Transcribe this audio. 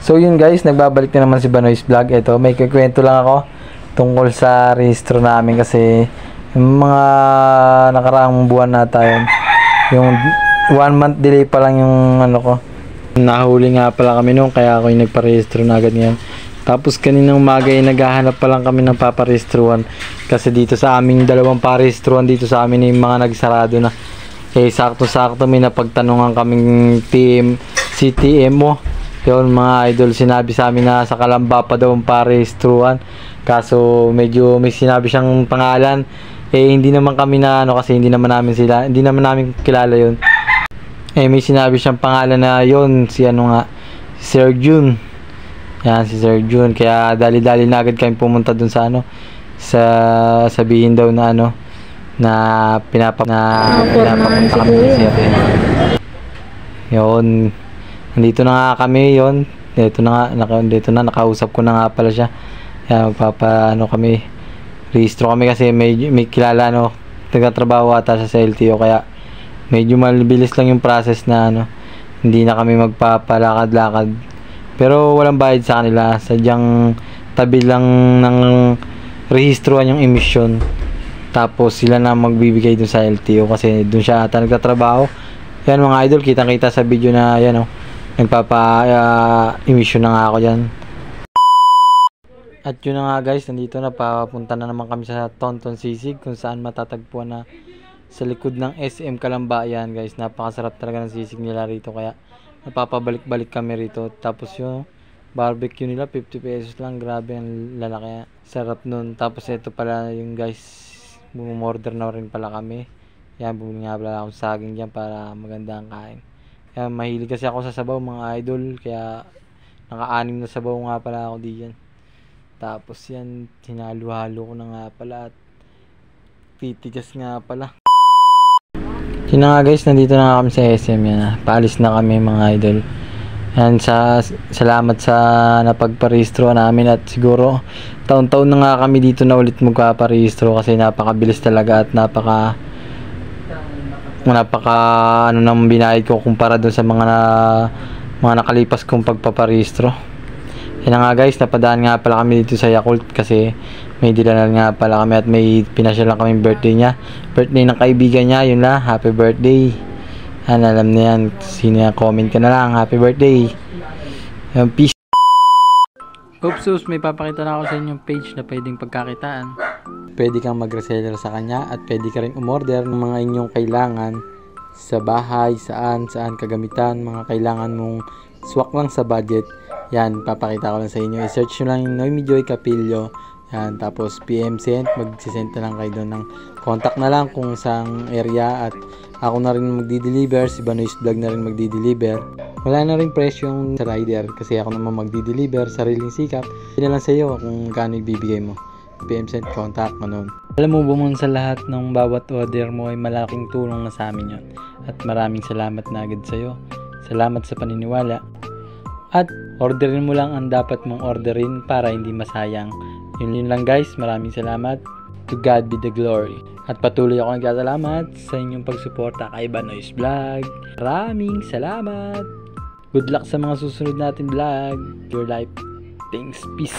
So yun guys, nagbabalik na naman si Banoy's Vlog. Ito, may kikwento lang ako tungkol sa rehistro namin kasi yung mga nakaraang buwan na tayo, yung 1 month delay pa lang yung ano ko. Nahuli nga pala kami noon kaya ako yung nagparehistro na agad ngayon. Tapos kaninang umaga ay naghahanap pa lang kami ng paparehistruan kasi dito sa aming dalawang parehistruan dito sa amin yung mga nagsarado na. Eh sakto-sakto may napagtanungan kaming team CTMO. Yun mga idol, sinabi sa amin na sa Kalamba pa daw ang parehistruan. Kaso medyo may sinabi siyang pangalan. Eh hindi naman kami na ano kasi hindi naman namin kilala yun. Eh may sinabi siyang pangalan na yun, si ano nga, Sir June. Yan si Sir June. Kaya dali-dali na agad kami pumunta dun sa ano, sa sabihin daw na ano, na pinapapunta kami sa Sir. Yun. Nandito na nga kami yon. Dito na nakausap ko na nga pala siya. Kaya magpapa ano kami, rehistro kami kasi may kilala no, nagtatrabaho ata sa LTO kaya medyo mabilis lang yung process na ano, hindi na kami magpapalakad-lakad. Pero walang bayad sa kanila, sadyang tabi lang ng rehistruan yung emission. Tapos sila na magbibigay dun sa LTO kasi dun siya ata nagtatrabaho. Yan mga idol, kitang-kita sa video na yan oh. Nagpapa-emission na nga ako dyan. At yun na nga guys, nandito na, papunta na naman kami sa Tonton Sisig kung saan matatagpuan na sa likod ng SM Kalamba. Yan guys, napakasarap talaga ng sisig nila rito kaya napapabalik-balik kami rito. Tapos yung barbecue nila 50 pesos lang, grabe ang lalaki, sarap nun. Tapos ito pala yung guys, bumorder na rin pala kami. Yan, bumili nga pala akong saging dyan para maganda ang kain. Kaya mahilig kasi ako sa sabaw mga idol, kaya naka-anim na sabaw nga pala ako diyan. Tapos yan, hinalo-halo ko na nga pala at titigas nga pala. Yun na nga guys, nandito na kami sa SM yan. Paalis na kami mga idol. Yan, salamat sa napagparehistro namin at siguro taon-taon na nga kami dito na ulit magpaparehistro kasi napakabilis talaga at napaka ano nang binayad ko kumpara dun sa mga nakalipas kong pagpaparehistro. Yan nga guys, napadaan nga pala kami dito sa Yakult kasi may dilanan nga pala kami at may pinasyal lang kaming birthday niya. Birthday ng kaibigan niya, yun lang, happy birthday. Yan, alam na yan, sino yan, comment ka na lang, happy birthday. Yan, peace. Oops, may papakita na ako sa inyong page na pwedeng pagkakitaan. Pwede kang mag-reseller sa kanya at pwede ka rin umorder ng mga inyong kailangan sa bahay, saan kagamitan, mga kailangan mong swak lang sa budget. Yan, papakita ko lang sa inyo. I-search nyo lang yung Noemi Joy Capillo. Yan, tapos PM send, mag-send na lang kayo doon ng contact na lang kung saang area at ako na rin magdi-deliver, si Banoy's Vlog na rin magdi-deliver. Wala na rin presyo yung sa rider kasi ako naman magdi-deliver, sariling sikap. Hindi na lang sa iyo kung gaano ibibigay mo. PM send, contact, ganun. Alam mo bumun sa lahat ng bawat order mo ay malaking tulong na sa amin yun. At maraming salamat na agad sa iyo. Salamat sa paniniwala. At orderin mo lang ang dapat mong orderin para hindi masayang. Yun lang guys, maraming salamat. To God be the glory. At patuloy ako nagkasalamat sa inyong pagsuporta kay Banoy's Vlog. Maraming salamat. Good luck sa mga susunod natin vlog. Your life. Thanks. Peace.